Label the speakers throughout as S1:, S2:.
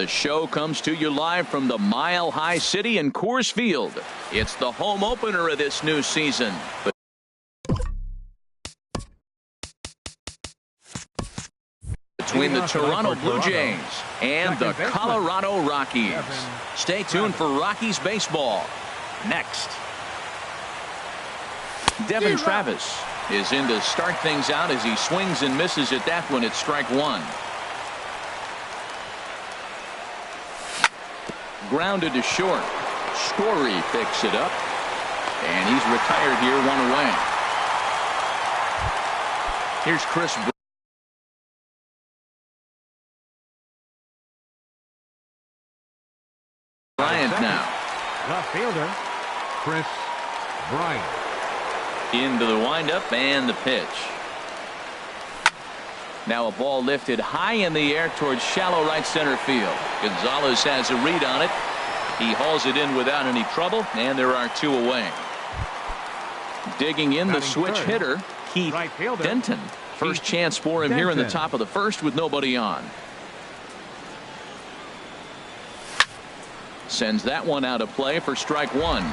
S1: The show comes to you live from the Mile High City in Coors Field. It's the home opener of this new season. Between the Toronto Blue Jays and the Colorado Rockies. Stay tuned for Rockies baseball. Next. Devin Travis is in to start things out as he swings and misses at that one at strike one. Grounded to short. Story picks it up. And he's retired here, one away. Here's Chris Bryant now.
S2: Left fielder, Chris Bryant.
S1: Into the windup and the pitch. Now a ball lifted high in the air towards shallow right center field. Gonzalez has a read on it. He hauls it in without any trouble, and there are two away. Digging in the switch hitter, Keith Denton. First chance for him here in the top of the first with nobody on. Sends that one out of play for strike one.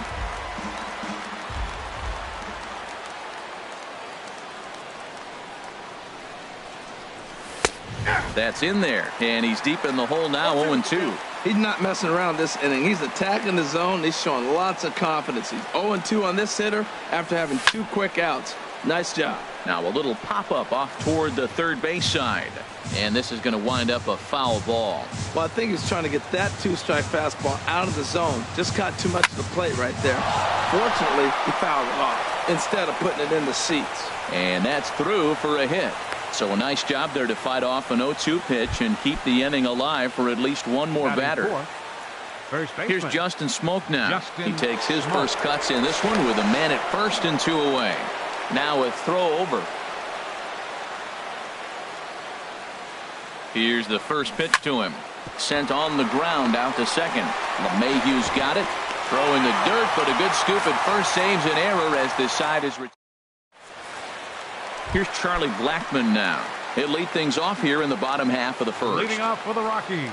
S1: That's in there, and he's deep in the hole now, 0-2.
S3: He's not messing around this inning. He's attacking the zone. He's showing lots of confidence. He's 0-2 on this hitter after having two quick outs. Nice job.
S1: Now a little pop-up off toward the third base side. And this is going to wind up a foul ball.
S3: Well, I think he's trying to get that two-strike fastball out of the zone. Just caught too much of the plate right there. Fortunately, he fouled it off instead of putting it in the seats.
S1: And that's through for a hit. So a nice job there to fight off an 0-2 pitch and keep the inning alive for at least one more batter. Here's Justin Smoke now. He takes his first cuts in this one with a man at first and two away. Now a throw over. Here's the first pitch to him. Sent on the ground out to second. LeMahieu's got it. Throw in the dirt, but a good scoop at first saves an error as this side is returned. Here's Charlie Blackmon now. He'll lead things off here in the bottom half of the first.
S2: Leading off for the Rockies,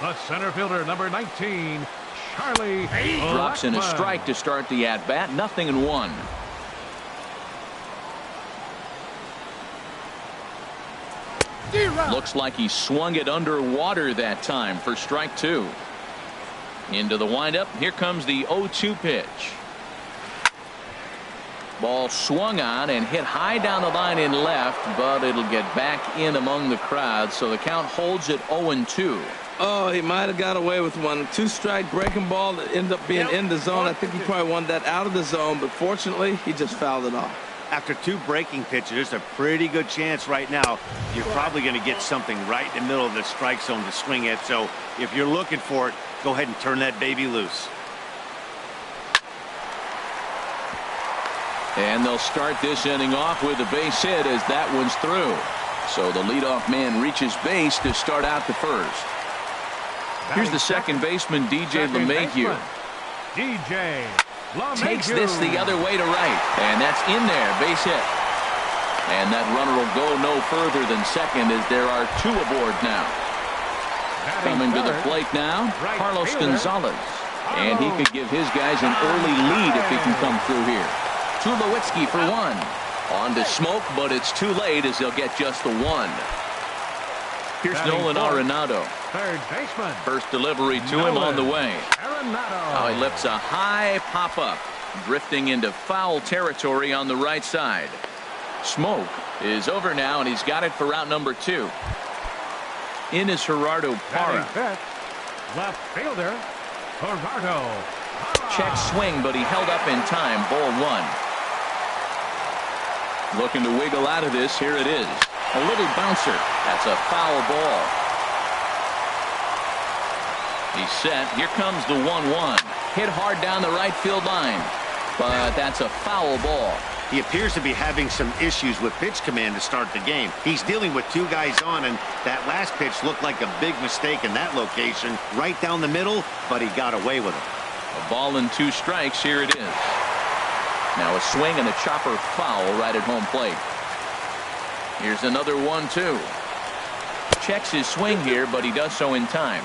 S2: the center fielder, number 19, Charlie Blackmon.
S1: Drops in a strike to start the at-bat. 0-1. Looks like he swung it underwater that time for strike two. Into the windup. Here comes the 0-2 pitch. Ball swung on and hit high down the line in left, but it'll get back in among the crowd, so the count holds at 0-2.
S3: Oh, he might have got away with one. Two-strike breaking ball that ended up being in the zone. I think he probably wanted that out of the zone, but fortunately, he just fouled it off.
S4: After two breaking pitches, there's a pretty good chance right now you're probably going to get something right in the middle of the strike zone to swing at. So if you're looking for it, go ahead and turn that baby loose.
S1: And they'll start this inning off with a base hit as that one's through. So the leadoff man reaches base to start out the first. Here's the second baseman, DJ LeMahieu. Takes this the other way to right, and that's in there, base hit. And that runner will go no further than second as there are two aboard now. Coming to the plate now, Carlos Gonzalez. And he could give his guys an early lead if he can come through here. Tulowitzki for one. On to Smoke, but it's too late as they'll get just the one. Here's Nolan Arenado.
S2: Third baseman.
S1: First delivery to him on the way. Now he lifts a high pop-up, drifting into foul territory on the right side. Smoke is over now, and he's got it for route number two. In is Gerardo Parra.
S2: Left fielder, Gerardo.
S1: Check swing, but he held up in time. Ball one. Looking to wiggle out of this. Here it is. A little bouncer. That's a foul ball. He's set. Here comes the 1-1. Hit hard down the right field line. But that's a foul ball.
S4: He appears to be having some issues with pitch command to start the game. He's dealing with two guys on, and that last pitch looked like a big mistake in that location. Right down the middle, but he got away with it.
S1: A ball and two strikes. Here it is. Now a swing and a chopper foul right at home plate. Here's another 1-2. Checks his swing here, but he does so in time.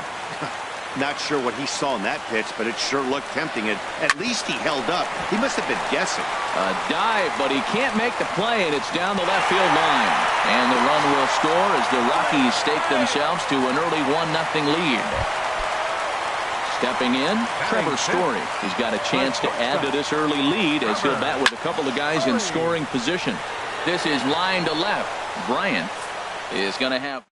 S4: Not sure what he saw in that pitch, but it sure looked tempting. And at least he held up. He must have been guessing.
S1: A dive, but he can't make the play, and it's down the left field line. And the run will score as the Rockies stake themselves to an early 1-0 lead. Stepping in, Trevor Story. He's got a chance to add to this early lead as he'll bat with a couple of guys in scoring position. This is line to left. Bryant is going to have.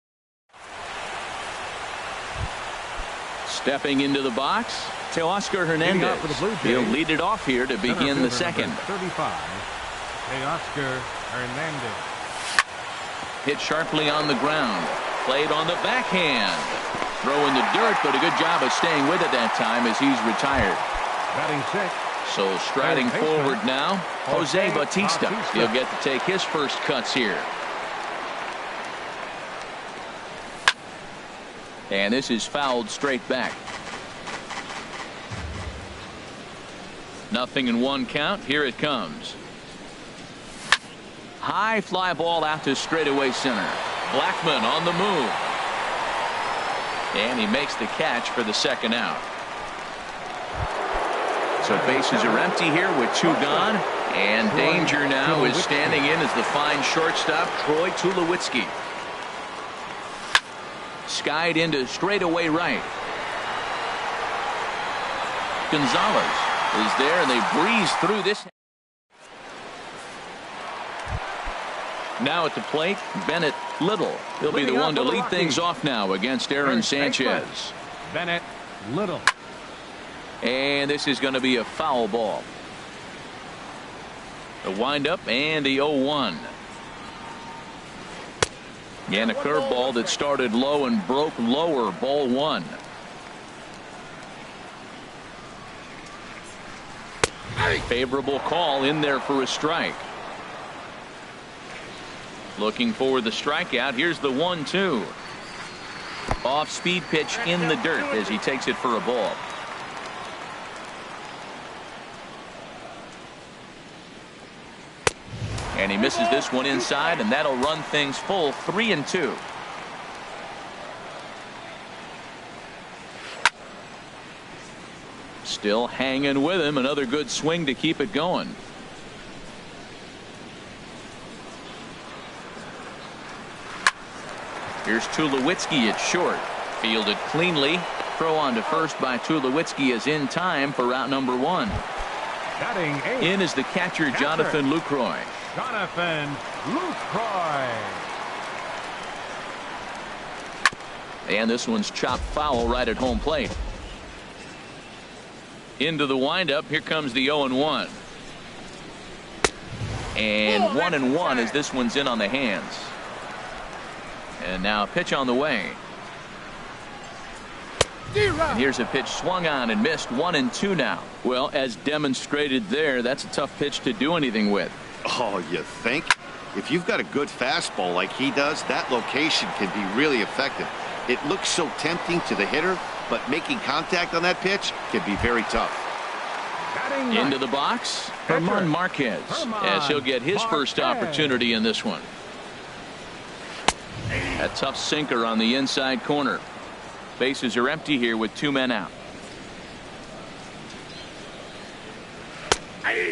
S1: Stepping into the box, Teoscar Hernandez. He'll lead it off here to begin the second.
S2: 35, Teoscar Hernandez.
S1: Hit sharply on the ground. Played on the backhand. Throw in the dirt, but a good job of staying with it that time as he's retired.
S2: Batting six.
S1: So striding forward now, Jose Bautista. He'll get to take his first cuts here. And this is fouled straight back. 0-1 count. Here it comes. High fly ball out to straightaway center. Blackmon on the move. And he makes the catch for the second out. So bases are empty here with 2 gone. And danger now is standing in as the fine shortstop Troy Tulowitzki. Skied into straightaway right. Gonzalez is there, and they breeze through this. Now at the plate, Bennett Little. He'll be the one to lead things off now against Aaron Sanchez.
S2: Bennett Little.
S1: And this is going to be a foul ball. The windup and the 0-1. And a curveball that started low and broke lower. Ball 1. Favorable call in there for a strike. Looking for the strikeout. Here's the 1-2. Off speed pitch in the dirt as he takes it for a ball. And he misses this one inside, and that'll run things full 3-2. Still hanging with him. Another good swing to keep it going. Here's Tulowitzki at short. Fielded cleanly. Throw on to first by Tulowitzki is in time for route number 1. In is the catcher, Jonathan Lucroy.
S2: Jonathan Lucroy.
S1: And this one's chopped foul right at home plate. Into the windup. Here comes the 0-1. And 1-1 as this one's in on the hands. And now pitch on the way. And here's a pitch swung on and missed. 1-2 now. Well, as demonstrated there, that's a tough pitch to do anything with.
S4: Oh, you think? If you've got a good fastball like he does, that location can be really effective. It looks so tempting to the hitter, but making contact on that pitch can be very tough.
S1: Into the box, Herman Marquez, as he'll get his first opportunity in this one. A tough sinker on the inside corner. Bases are empty here with 2 men out.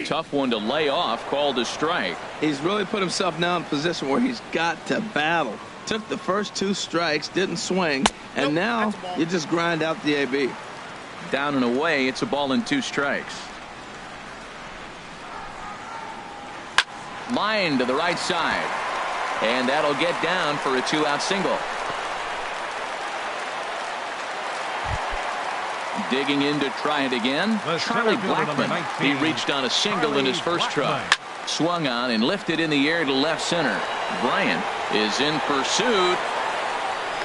S1: Tough one to lay off, called a strike.
S3: He's really put himself now in a position where he's got to battle. Took the first 2 strikes, didn't swing, and now you just grind out the AB.
S1: Down and away, it's a ball and 2 strikes. Line to the right side. And that'll get down for a 2-out single. Digging in to try it again. Charlie Blackmon. He reached on a single in his first try. Swung on and lifted in the air to left center. Bryant is in pursuit.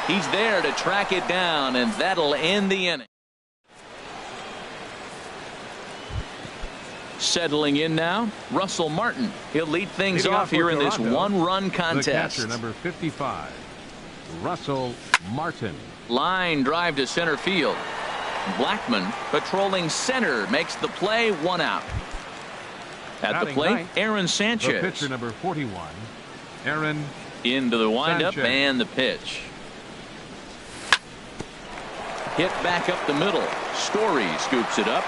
S1: He's there to track it down, and that'll end the inning. Settling in now, Russell Martin. He'll lead things off here in this 1-run contest.
S2: The catcher, number 55, Russell Martin.
S1: Line drive to center field. Blackmon patrolling center makes the play. 1 out. At the plate, Aaron Sanchez.
S2: The pitcher, number 41, Aaron
S1: into the windup
S2: Sanchez.
S1: And the pitch. Hit back up the middle. Story scoops it up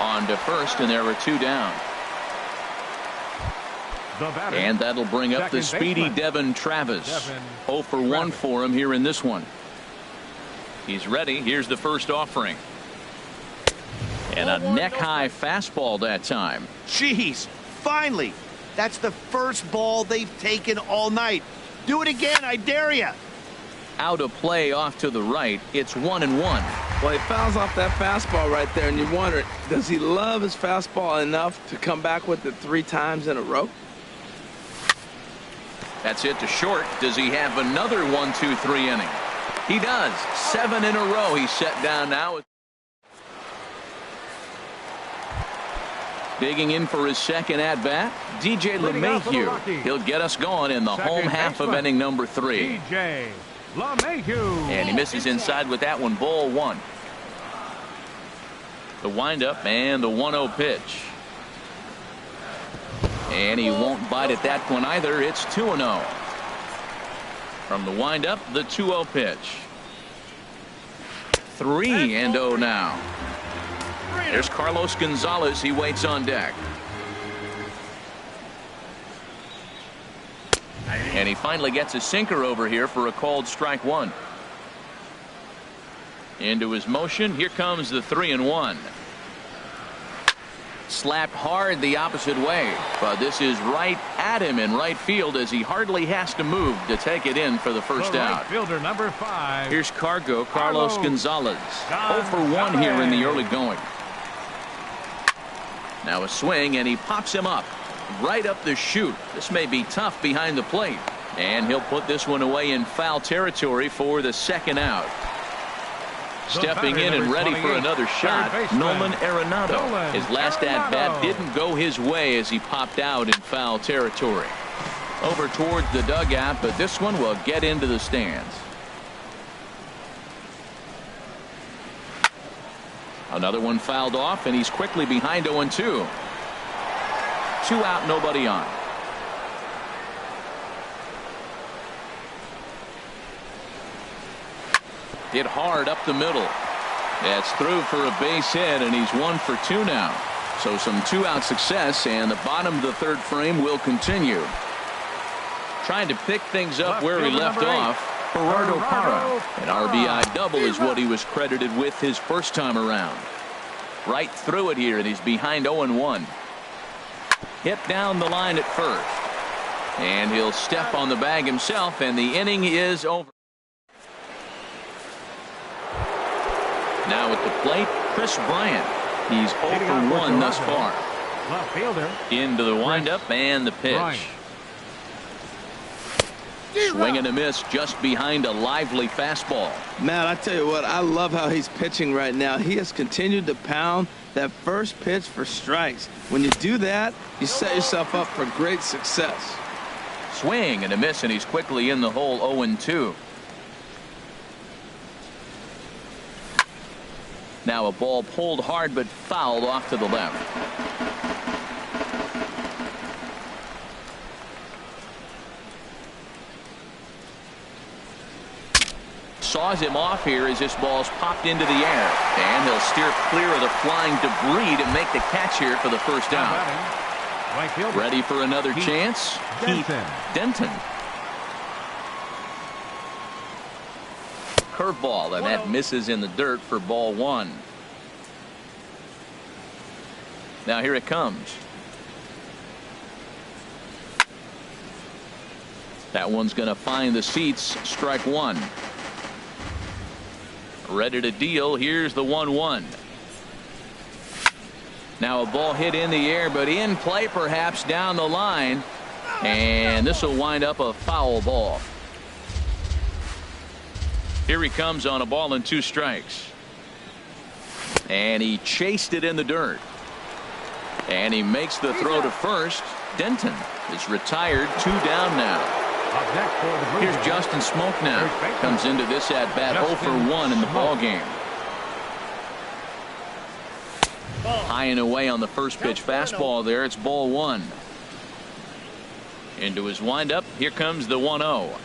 S1: on to first, and there were 2 down. And that'll bring up the speedy Devin Travis. 0 for 1 for him here in this one. He's ready. Here's the first offering. And a neck-high fastball that time.
S4: Jeez, finally. That's the first ball they've taken all night. Do it again, I dare you.
S1: Out of play off to the right. It's 1-1.
S3: Well, he fouls off that fastball right there, and you wonder, does he love his fastball enough to come back with it 3 times in a row?
S1: That's it to short. Does he have another 1-2-3 inning? He does. 7 in a row. He's set down now. Digging in for his second at-bat, DJ LeMahieu. He'll get us going in the home half of inning number 3.
S2: DJ LeMahieu.
S1: And he misses inside with that one. Ball 1. The windup and the 1-0 pitch. And he won't bite at that one either. It's 2-0. From the windup, the 2-0 pitch. 3-0 now. There's Carlos Gonzalez. He waits on deck. And he finally gets a sinker over here for a called strike 1. Into his motion. Here comes the 3-1. Slapped hard the opposite way, but this is right at him in right field as he hardly has to move to take it in for the first out.
S2: Fielder number 5.
S1: Here's Carlos Gonzalez. 0 for 1 here in the early going. Now a swing, and he pops him up right up the chute. This may be tough behind the plate, and he'll put this one away in foul territory for the second out. Stepping in and ready for another shot, Nolan Arenado. His last at-bat didn't go his way as he popped out in foul territory. Over towards the dugout, but this one will get into the stands. Another one fouled off, and he's quickly behind 0-2. 2 out, nobody on. Hit hard up the middle. That's through for a base hit, and he's 1 for 2 now. So some 2-out success, and the bottom of the 3rd frame will continue. Trying to pick things up where he left off. Gerardo Parra. An RBI double is what he was credited with his first time around. Right through it here, and he's behind 0-1. Hit down the line at first. And he'll step on the bag himself, and the inning is over. Now at the plate, Chris Bryant. He's 0 for 1 thus far.
S2: Left fielder.
S1: Into the windup and the pitch. Swing and a miss just behind a lively fastball.
S3: Matt, I tell you what, I love how he's pitching right now. He has continued to pound that first pitch for strikes. When you do that, you set yourself up for great success.
S1: Swing and a miss, and he's quickly in the hole. 0-2. Now a ball pulled hard but fouled off to the left. Saws him off here as this ball's popped into the air, and he'll steer clear of the flying debris to make the catch here for the first down. Ready for another chance? Keith Denton. Curveball, and that misses in the dirt for ball 1. Now here it comes. That one's going to find the seats. Strike 1. Ready to deal. Here's the 1-1. Now a ball hit in the air, but in play perhaps down the line, and this will wind up a foul ball. Here he comes on a ball and 2 strikes, and he chased it in the dirt, and he makes the throw to first. Denton is retired. 2 down now. Here's Justin Smoke now. Comes into this at bat 0 for 1 in the ball game. High and away on the first pitch fastball there. It's ball 1. Into his windup. Here comes the 1-0.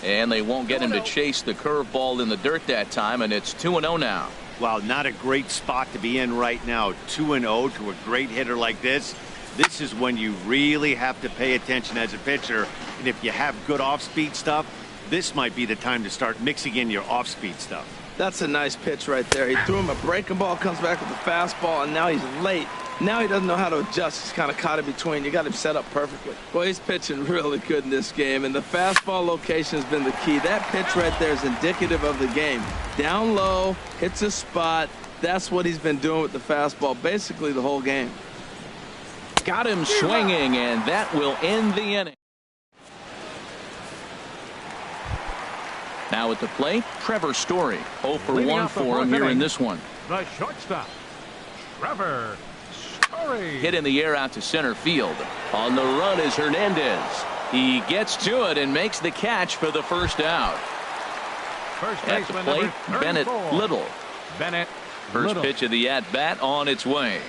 S1: And they won't get him to chase the curveball in the dirt that time, and it's 2-0 now.
S4: Wow, not a great spot to be in right now. 2-0 to a great hitter like this. This is when you really have to pay attention as a pitcher. And if you have good off-speed stuff, this might be the time to start mixing in your off-speed stuff.
S3: That's a nice pitch right there. He threw him a breaking ball, comes back with a fastball, and now he's late. Now he doesn't know how to adjust. He's kind of caught in between. You got him set up perfectly. Well, he's pitching really good in this game, and the fastball location has been the key. That pitch right there is indicative of the game. Down low, hits a spot. That's what he's been doing with the fastball basically the whole game.
S1: Got him swinging, and that will end the inning. Now at the plate, Trevor Story. 0 for 1 for him here in this one.
S2: The shortstop, Trevor Story.
S1: Hit in the air out to center field. On the run is Hernandez. He gets to it and makes the catch for the first out.
S2: First
S1: At the
S2: baseman,
S1: plate,
S2: number
S1: Bennett
S2: 34.
S1: Little.
S2: Bennett
S1: First
S2: Little.
S1: pitch of the at-bat on its way.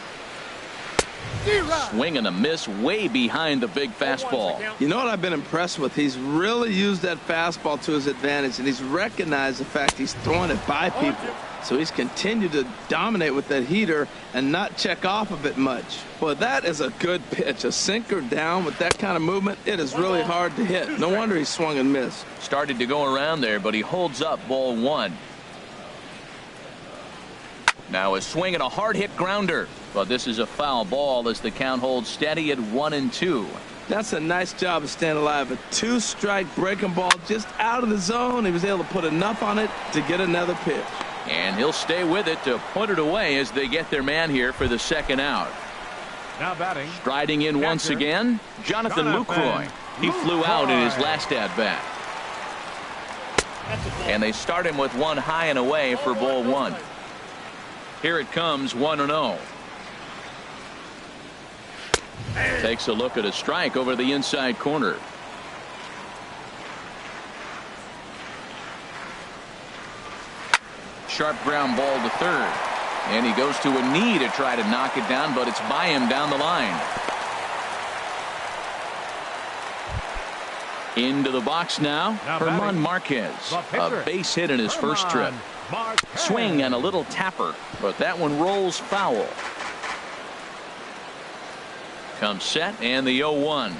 S1: Swing and a miss way behind the big fastball.
S3: You know what I've been impressed with? He's really used that fastball to his advantage, and he's recognized the fact he's throwing it by people. So he's continued to dominate with that heater and not check off of it much. Well, that is a good pitch. A sinker down with that kind of movement, it is really hard to hit. No wonder he swung and missed.
S1: Started to go around there, but he holds up ball 1. Now a swing and a hard hit grounder. But this is a foul ball as the count holds steady at 1-2.
S3: That's a nice job of staying alive. A 2-strike breaking ball just out of the zone. He was able to put enough on it to get another pitch.
S1: And he'll stay with it to put it away as they get their man here for the second out.
S2: Now batting.
S1: Striding in once again, Jonathan Lucroy. He flew out in his last at-bat. And they start him with one high and away for ball 1. Here it comes, 1-0. Takes a look at a strike over the inside corner. Sharp ground ball to third. And he goes to a knee to try to knock it down, but it's by him down the line. Into the box now, Herman Marquez. A base hit in his first trip. Swing and a little tapper, but that one rolls foul. Comes set and the 0-1.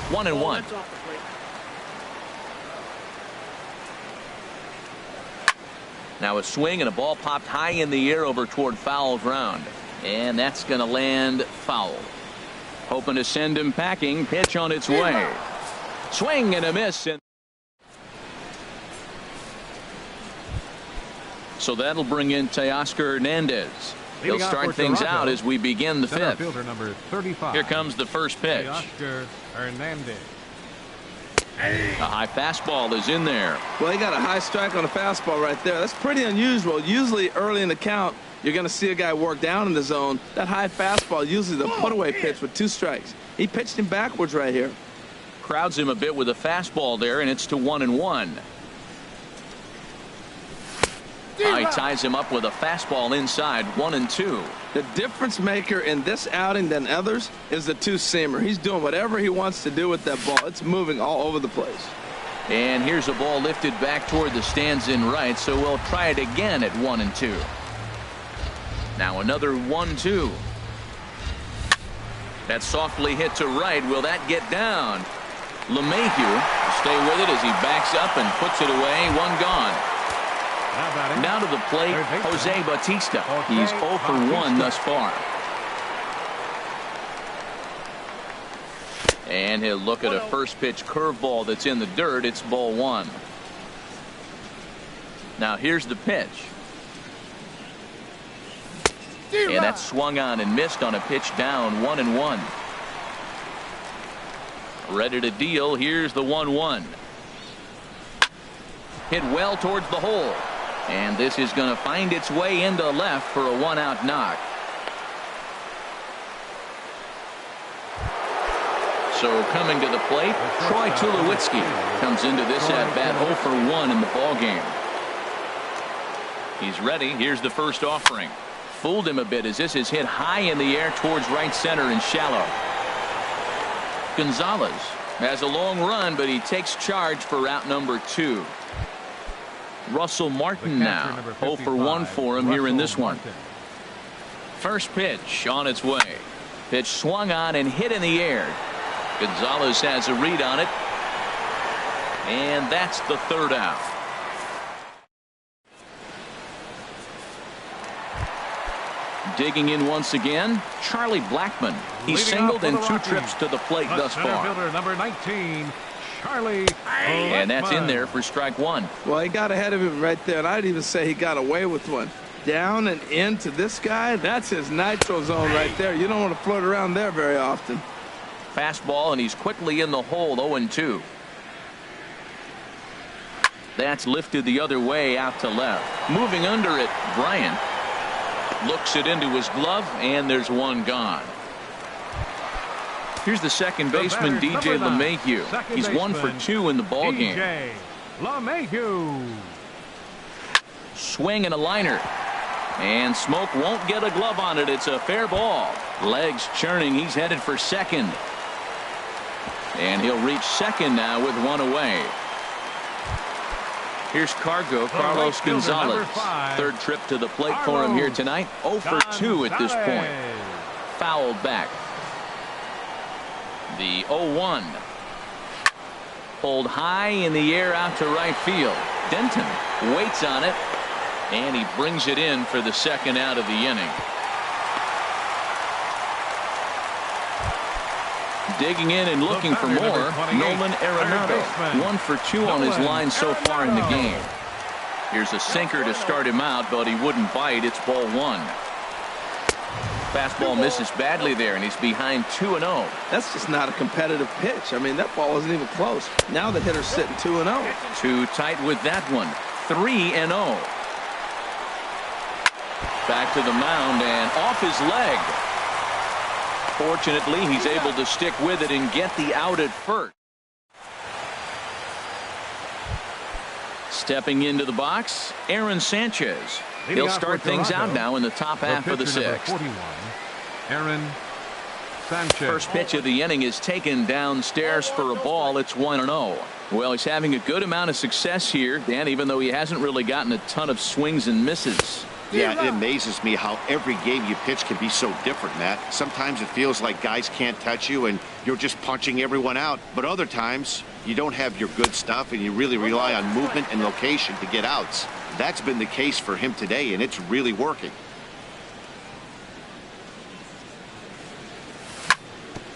S1: 1-1. Now a swing and a ball popped high in the air over toward foul ground. And that's going to land foul. Hoping to send him packing. Pitch on its way. Swing and a miss. And so that'll bring in Teoscar Hernandez. He'll start things out as we begin the fifth.
S2: Fielder number 35.
S1: Here comes the first pitch.
S2: Teoscar Hernandez.
S1: A high fastball is in there.
S3: Well, he got a high strike on a fastball right there. That's pretty unusual. Usually early in the count, you're going to see a guy work down in the zone. That high fastball, usually the put-away pitch with 2 strikes. He pitched him backwards right here.
S1: Crowds him a bit with a fastball there, and it's to 1-1. He ties him up with a fastball inside, 1-2.
S3: The difference maker in this outing than others is the 2-seamer. He's doing whatever he wants to do with that ball. It's moving all over the place.
S1: And here's a ball lifted back toward the stands in right, so we'll try it again at 1-2. Now another 1-2. That softly hit to right. Will that get down? LeMahieu will stay with it as he backs up and puts it away. One gone. Now to the plate, Jose Bautista. He's 0 for 1 thus far. And he'll look at a first pitch curveball that's in the dirt. It's ball 1. Now here's the pitch. And that's swung on and missed on a pitch down, 1-1. Ready to deal. Here's the 1-1. Hit well towards the hole. And this is going to find its way into left for a 1-out knock. So coming to the plate, Troy Tulowitzki comes into this at-bat 0 for 1 in the ballgame. He's ready. Here's the first offering. Fooled him a bit as this is hit high in the air towards right center and shallow. Gonzalez Has a long run, but he takes charge for route number 2. Russell Martin now. 0 for 1 for him here in this one. First pitch on its way. Pitch swung on and hit in the air. Gonzalez has a read on it. And that's the 3rd out. Digging in once again, Charlie Blackmon. He's singled in 2 trips to the plate thus far.
S2: Fielder number 19, Charlie.
S1: And that's in there for strike 1.
S3: Well, he got ahead of him right there, and I'd even say he got away with one. Down and into this guy, that's his nitro zone right there. You don't want to float around there very often.
S1: Fastball, and he's quickly in the hole, 0-2. That's lifted the other way out to left. Moving under it, Bryant. Looks it into his glove, and there's one gone. Here's the second baseman, DJ LeMahieu. He's 1 for 2 in the ballgame.
S2: DJ LeMahieu.
S1: Swing and a liner. And Smoke won't get a glove on it. It's a fair ball. Legs churning. He's headed for second. And he'll reach second now with 1 away. Here's Carlos Gonzalez. 3rd trip to the plate for him here tonight. 0 for 2 at this point. Fouled back. The 0-1. Pulled high in the air out to right field. Denton waits on it. And he brings it in for the 2nd out of the inning. Digging in and looking for more, Nolan Arenado. 1 for 2 on his line so far in the game. Here's a sinker to start him out, but he wouldn't bite. It's ball 1. Fastball misses badly there, and he's behind 2-0.
S3: That's just not a competitive pitch. I mean, that ball isn't even close. Now the hitter's sitting 2-0.
S1: Too tight with that one. 3-0. Back to the mound and off his leg. Fortunately, he's able to stick with it and get the out at first. Stepping into the box, Aaron Sanchez. He'll start things out now in the top half of the 6th.
S2: Aaron Sanchez.
S1: First pitch of the inning is taken downstairs for a ball. It's 1-0. Well, he's having a good amount of success here, Dan, even though he hasn't really gotten a ton of swings and misses.
S4: Yeah, it amazes me how every game you pitch can be so different, Matt. Sometimes it feels like guys can't touch you and you're just punching everyone out. But other times you don't have your good stuff and you really rely on movement and location to get outs. That's been the case for him today, and it's really working.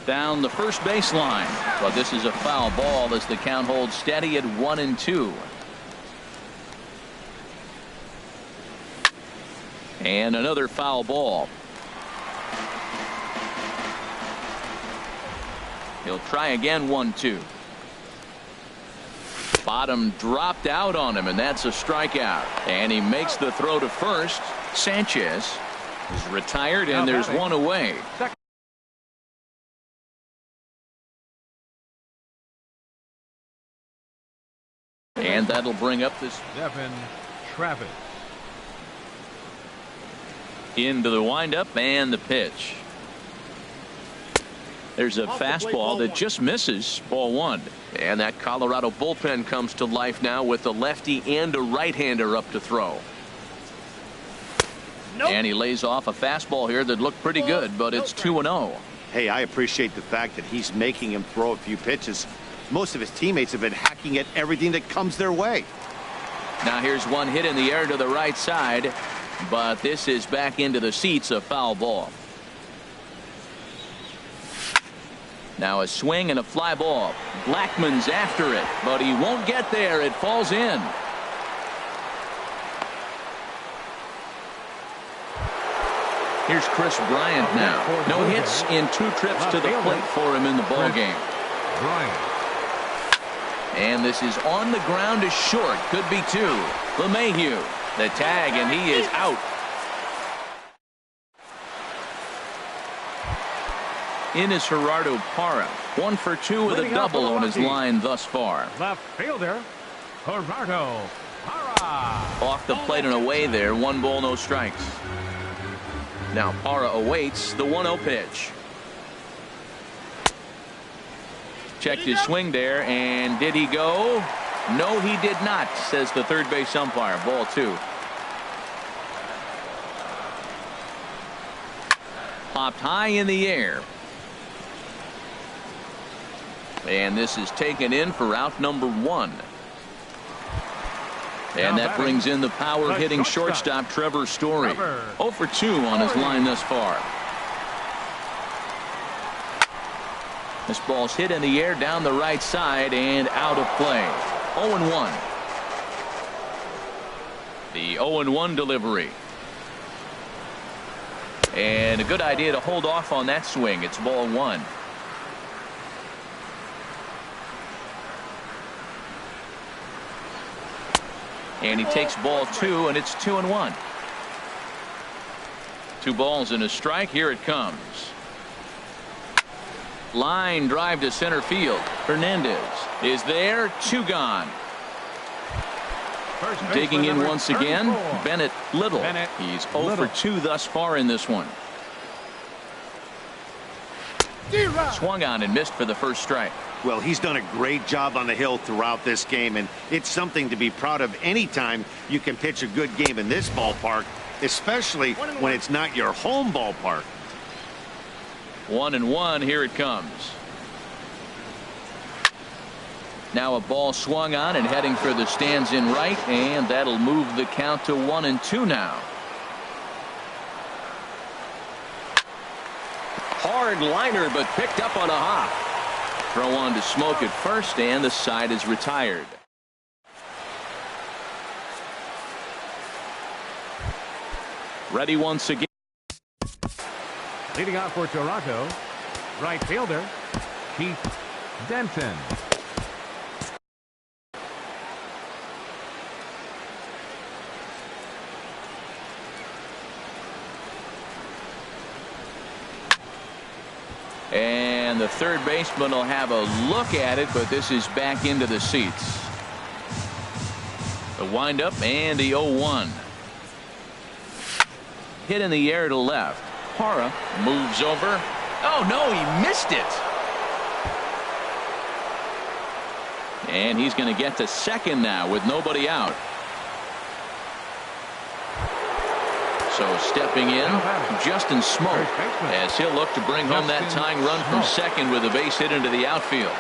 S1: Down the first baseline, but this is a foul ball as the count holds steady at 1-2. And another foul ball. He'll try again. 1-2. Bottom dropped out on him, and that's a strikeout. And he makes the throw to first. Sanchez is retired, and there's 1 away. And that'll bring up this
S2: Devin Travis.
S1: Into the windup and the pitch. There's a fastball that just misses. Ball 1. And that Colorado bullpen comes to life now with a lefty and a right-hander up to throw. Nope. And he lays off a fastball here that looked pretty good, but it's 2-0.
S4: Hey, I appreciate the fact that he's making him throw a few pitches. Most of his teammates have been hacking at everything that comes their way.
S1: Now here's one hit in the air to the right side, but this is back into the seats, a foul ball. Now a swing and a fly ball. Blackmon's after it, but he won't get there. It falls in. Here's Chris Bryant now. No hits in 2 trips to the plate for him in the ballgame. And this is on the ground is short. Could be 2. LeMahieu, the tag, and he is out. In is Gerardo Parra. 1 for 2 with a double on his line thus far.
S2: Left fielder, Gerardo Parra.
S1: Off the plate and away there. 1 ball, no strikes. Now Parra awaits the 1-0 pitch. checked his swing there, and did he go? No, he did not, says the third base umpire. Ball 2. Popped high in the air. And this is taken in for out number 1. And that brings in the power hitting shortstop Trevor Story. 0 for 2 on his line thus far. This ball's hit in the air down the right side and out of play. 0-1. The 0-1 delivery. And a good idea to hold off on that swing. It's ball 1. And he takes ball 2, and it's 2-1. 2 balls and a strike. Here it comes. Line drive to center field. Hernandez is there. 2 gone. Digging in once again, Bennett Little. He's 0 for 2 thus far in this one. Swung on and missed for the first strike.
S4: Well, he's done a great job on the hill throughout this game, and it's something to be proud of anytime you can pitch a good game in this ballpark, especially when it's not your home ballpark.
S1: 1-1. Here it comes. Now a ball swung on and heading for the stands in right, and that'll move the count to 1-2 now.
S5: Hard liner, but picked up on a hop.
S1: Throw on to Smoke at first, and the side is retired. Ready once again.
S2: Leading off for Toronto, right fielder Keith Denton.
S1: And the third baseman will have a look at it, but this is back into the seats. The windup and the 0-1. Hit in the air to left. Hara moves over. Oh no, he missed it. And he's going to get to second now with nobody out. So stepping in, Justin Smoke, as he'll look to bring home that tying run from second with a base hit into the outfield.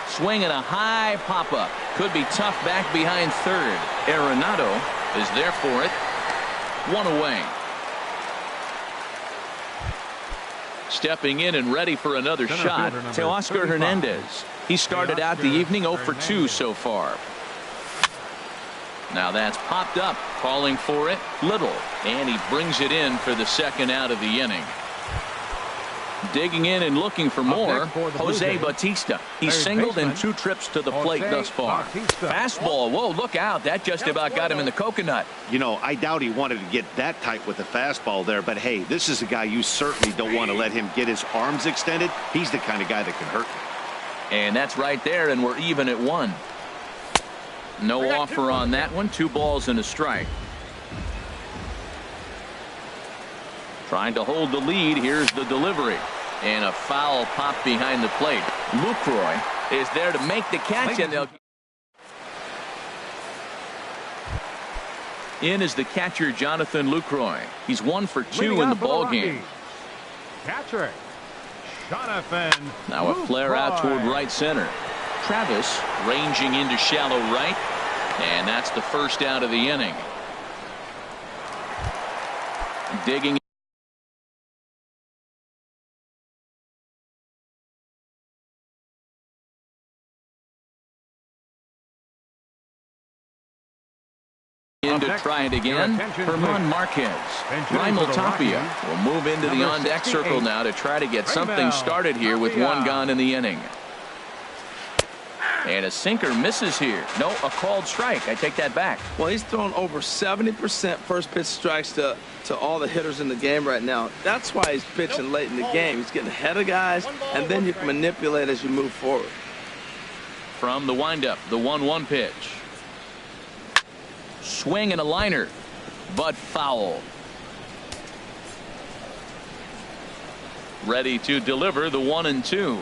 S1: Swing and a high pop-up. Could be tough back behind third. Arenado is there for it. 1 away. Stepping in and ready for another shot, Teoscar Hernandez. He started out the evening 0 for 2 so far. Now that's popped up, calling for it, Little, and he brings it in for the second out of the inning. Digging in and looking for more, Jose Bautista. He's singled in 2 trips to the plate thus far. Fastball, whoa, look out, that just about got him in the coconut.
S4: You know, I doubt he wanted to get that tight with the fastball there, but hey, this is a guy you certainly don't want to let him get his arms extended. He's the kind of guy that can hurt you.
S1: And that's right there, and we're even at 1. No offer on that one. 2 balls and a strike. Trying to hold the lead. Here's the delivery. And a foul pop behind the plate. Lucroy is there to make the catch. And they'll... In is the catcher, Jonathan Lucroy. He's 1 for 2 in the ball game.
S2: Catcher Jonathan.
S1: Now a flare out toward right center. Travis ranging into shallow right, and that's the first out of the inning. Digging in to try it again. Herman Marquez. Raimel Tapia will move into the on-deck circle now to try to get something started here with 1 gone in the inning. And a sinker misses here. No, a called strike. I take that back.
S3: Well, he's thrown over 70% first pitch strikes to all the hitters in the game right now. That's why he's pitching late in the game. He's getting ahead of guys, and then you can manipulate as you move forward.
S1: From the windup, the 1-1 pitch. Swing and a liner, but foul. Ready to deliver the 1-2.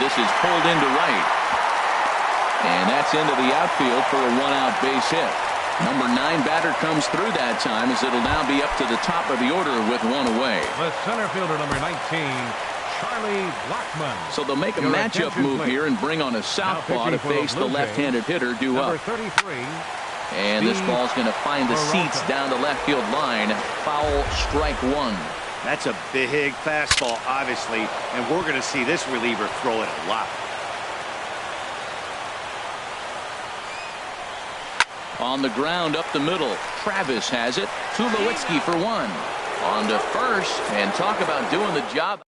S1: This is pulled into right. And that's into the outfield for a one-out base hit. Number 9 batter comes through that time as it'll now be up to the top of the order with one away.
S2: The center fielder, number 19, Charlie Blackmon.
S1: So they'll make a matchup move here and bring on a southpaw to face the left-handed hitter due up.
S2: 33.
S1: And this ball's going to find the seats down the left field line. Foul, strike one.
S4: That's a big fastball, obviously, and we're going to see this reliever throw it a lot.
S1: On the ground up the middle, Travis has it. Tulowitzki for one. On to first, and talk about doing the job.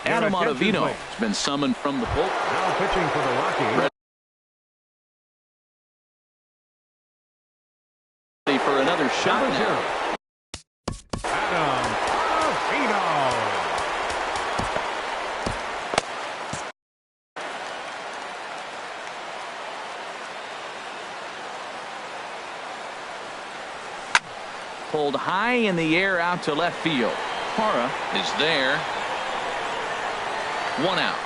S1: Adam Ottavino has been summoned from the bullpen.
S2: Now pitching for the Rockies.
S1: Ready for another shot now.
S2: Adam Ottavino.
S1: Pulled high in the air out to left field. Hara is there. One out.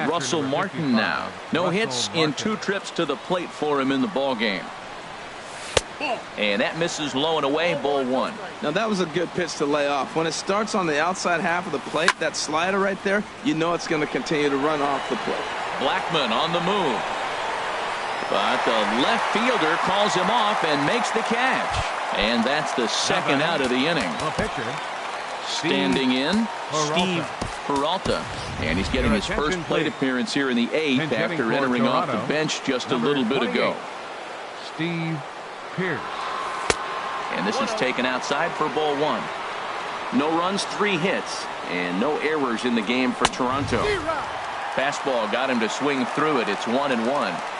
S1: Russell Martin now. No hits in 2 trips to the plate for him in the ball game. And that misses low and away, ball one.
S3: Now that was a good pitch to lay off. When it starts on the outside half of the plate, that slider right there, you know it's going to continue to run off the plate.
S1: Blackmon on the move. But the left fielder calls him off and makes the catch. And that's the second out of the inning. Standing in, Steve Peralta. And he's getting his first plate appearance here in the 8th after entering off the bench just a little bit ago.
S2: Steve Pierce.
S1: And this is taken outside for ball one. No runs, 3 hits, and no errors in the game for Toronto. Fastball got him to swing through it. It's 1-1.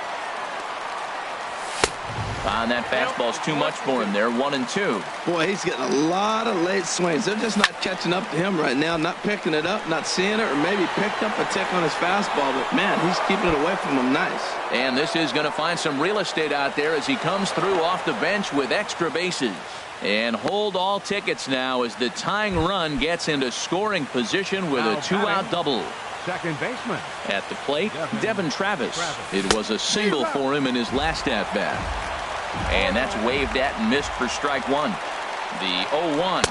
S1: And that fastball's too much for him there. 1-2.
S3: Boy, he's getting a lot of late swings. They're just not catching up to him right now, not picking it up, not seeing it, or maybe picked up a tick on his fastball. But, man, he's keeping it away from him nice.
S1: And this is going to find some real estate out there as he comes through off the bench with extra bases. And hold all tickets now as the tying run gets into scoring position with a 2-out double.
S2: Second baseman.
S1: At the plate, Devin Travis. It was a single for him in his last at-bat. And that's waved at and missed for strike one. The 0-1.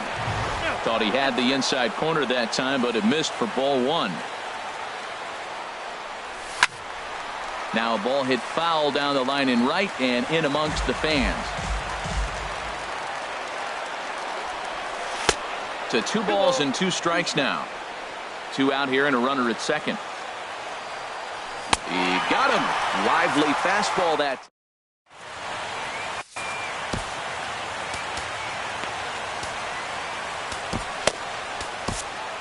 S1: Thought he had the inside corner that time, but it missed for ball one. Now a ball hit foul down the line in right and in amongst the fans. To 2 balls and 2 strikes now. 2 out here and a runner at second. He got him. Lively fastball that.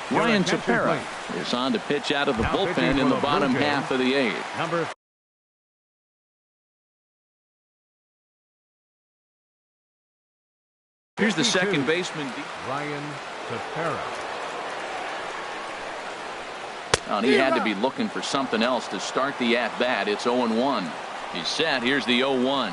S1: Ryan Tepera is on to pitch out of the bullpen in the bottom half of the 8th. Here's the second baseman,
S2: Ryan Tepera.
S1: He had to be looking for something else to start the at-bat. It's 0-1. He's set. Here's the 0-1.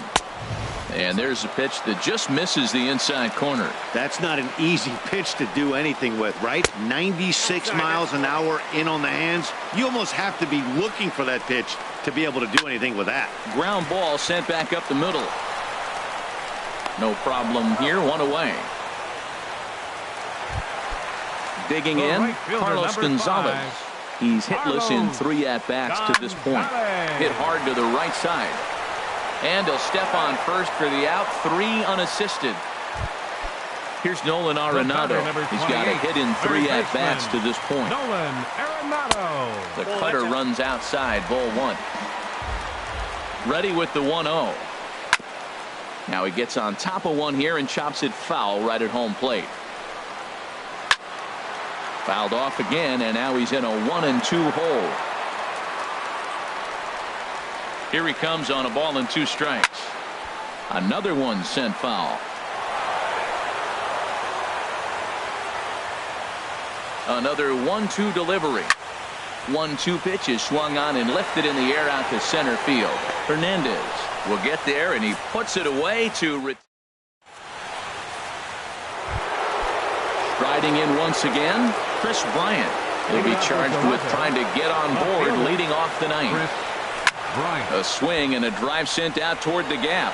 S1: And there's a pitch that just misses the inside corner.
S4: That's not an easy pitch to do anything with, right? 96 miles an hour in on the hands. You almost have to be looking for that pitch to be able to do anything with that.
S1: Ground ball sent back up the middle. No problem here. 1 away. Digging in, Carlos Gonzalez. He's hitless in 3 at-bats to this point. Hit hard to the right side. And he'll step on first for the out. 3 unassisted. Here's Nolan Arenado. He's got a hit in 3 at-bats to this point.
S2: Nolan Arenado.
S1: The cutter runs outside. Ball 1. Ready with the 1-0. Now he gets on top of one here and chops it foul right at home plate. Fouled off again, and now he's in a 1-2 hole. Here he comes on a ball and 2 strikes. Another one sent foul. Another 1-2 delivery. 1-2 pitch is swung on and lifted in the air out to center field. Hernandez will get there, and he puts it away to striding in once again, Chris Bryant. He'll be charged with trying to get on board leading off the ninth. A swing and a drive sent out toward the gap.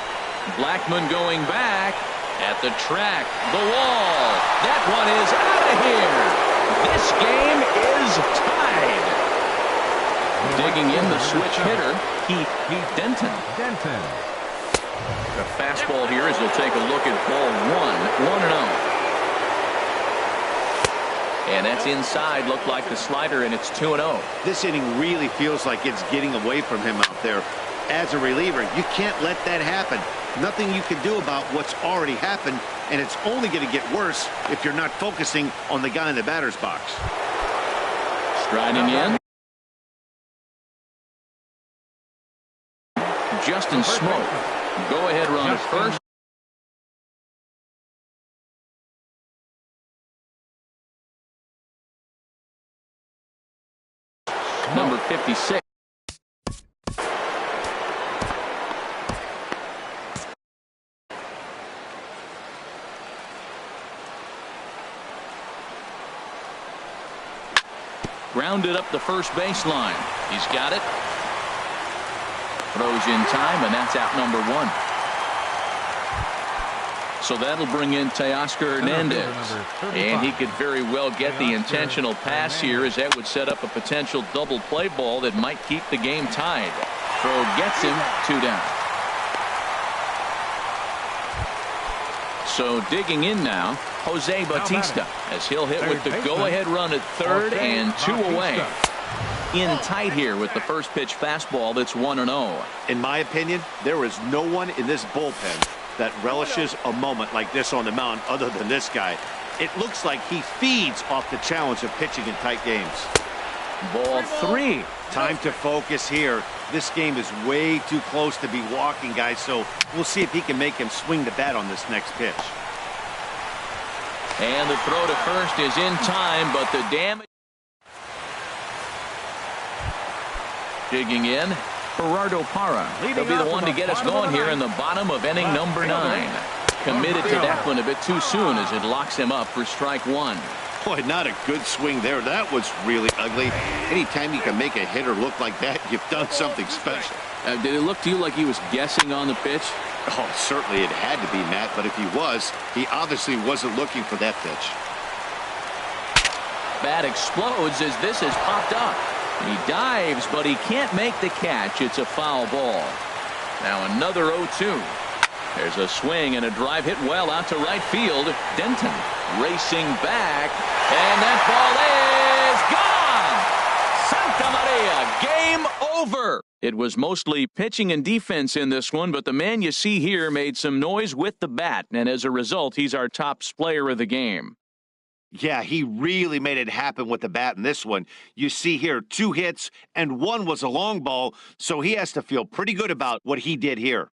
S1: Blackmon going back at the track. The wall. That one is out of here. This game is tied. Digging in the switch hitter, Heath Denton. The fastball here as he'll take a look at ball 1-0. And that's inside. Looked like the slider, and it's 2-0.
S4: This inning really feels like it's getting away from him out there. As a reliever, you can't let that happen. Nothing you can do about what's already happened, and it's only going to get worse if you're not focusing on the guy in the batter's box.
S1: Striding in. Justin Smoke. Go-ahead run at first. Number 56. Grounded up the first baseline. He's got it. Throws in time, and that's out number 1. So that'll bring in Teoscar Hernandez. And he could very well get the intentional pass here, as that would set up a potential double play ball that might keep the game tied. Throw gets him 2 down. So digging in now, Jose Bautista, as he'll hit with the go-ahead run at third and 2 away. In tight here with the first pitch fastball that's 1-0.
S4: In my opinion, there is no one in this bullpen that relishes a moment like this on the mound other than this guy. It looks like he feeds off the challenge of pitching in tight games.
S1: Ball 3.
S4: Time to focus here. This game is way too close to be walking, guys, so we'll see if he can make him swing the bat on this next pitch.
S1: And the throw to first is in time, but the damage. Digging in, Gerardo Parra. He'll be the one to get us going here in the bottom of inning number 9. Committed to that one a bit too soon as it locks him up for strike 1.
S4: Boy, not a good swing there. That was really ugly. Anytime you can make a hitter look like that, you've done something special.
S1: Did it look to you like he was guessing on the pitch?
S4: Oh, certainly it had to be, Matt, but if he was, he obviously wasn't looking for that pitch.
S1: Bat explodes as this has popped up. He dives, but he can't make the catch. It's a foul ball. Now another 0-2. There's a swing and a drive hit well out to right field. Denton racing back, and that ball is gone. Santa Maria, game over. It was mostly pitching and defense in this one, but the man you see here made some noise with the bat, and as a result, he's our top player of the game.
S4: Yeah, he really made it happen with the bat in this one. You see here 2 hits, and 1 was a long ball, so he has to feel pretty good about what he did here.